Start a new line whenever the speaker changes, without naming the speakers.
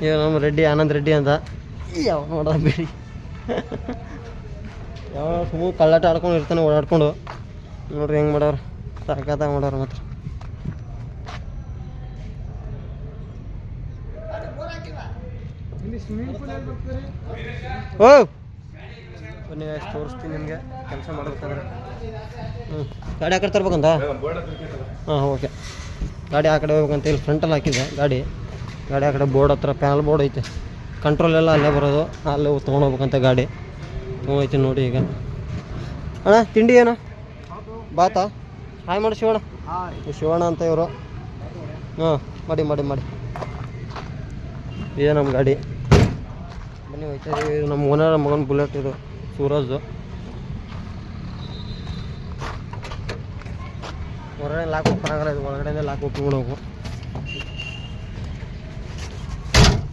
ಇವ್ ನಮ್ಮ ರೆಡ್ಡಿ ಆನಂದ್ ರೆಡ್ಡಿ ಅಂತ ಯಾವ ನೋಡ ಬೇಡಿ ಯಾವ ಸುಮ್ಮ ಕಳ್ಳಾಟ ಆಡ್ಕೊಂಡು ಇರ್ತಾನೆ ಓಡಾಡ್ಕೊಂಡು ನೋಡ್ರಿ ಹೆಂಗೆ ಮಾಡೋರು ಸಾಕಾದಾಗ ಮಾಡೋರು ಮಾತ್ರ. ಓ ಬನ್ನಿ ತೋರಿಸ್ತೀನಿ ನಿಮಗೆ ಕೆಲಸ ಮಾಡ್ಬೇಕಾದ್ರೆ. ಗಾಡಿ ಆ ಕಡೆ ತರ್ಬೇಕಂತ. ಹಾಂ ಓಕೆ. ಗಾಡಿ ಆ ಕಡೆ ಹೋಗ್ಬೇಕಂತ ಇಲ್ಲಿ ಫ್ರಂಟಲ್ಲಿ ಹಾಕಿದ್ದೆ ಗಾಡಿ ಆ ಕಡೆ ಬೋರ್ಡ್ ಹತ್ರ ಪ್ಯಾನಲ್ ಬೋರ್ಡ್ ಐತೆ. ಕಂಟ್ರೋಲ್ ಎಲ್ಲ ಅಲ್ಲೇ ಬರೋದು, ಅಲ್ಲೇ ತೊಗೊಂಡೋಗ್ಬೇಕಂತ ಗಾಡಿ ತೊಗೊಂಡೈತಿ ನೋಡಿ. ಈಗ ಅಣ್ಣ ತಿಂಡಿ ಏನು ಬಾತಾ? ಹಾಯ್ ಮಾಡಿ ಶಿವಣ್ಣ. ಶಿವಣ್ಣ ಅಂತ ಇವರು. ಹಾಂ ಮಾಡಿ ಮಾಡಿ ಮಾಡಿ. ಇದೆ ನಮ್ಮ ಗಾಡಿ. ಬನ್ನಿ ಹೋಯ್ತಾ ಇದೀವಿ. ನಮ್ಮ ಓನರ್ ಮಗನ ಬುಲೆಟ್ ಇದು ಸೂರಜ್ದು. ಹೊರಗಡೆ ಲಾಕ್ ಓಪನ್ ಆಗಲ್ಲ, ಇದು ಒಳಗಡೆ ಲಾಕ್ ಓಪನ್ ಮಾಡೋಕು.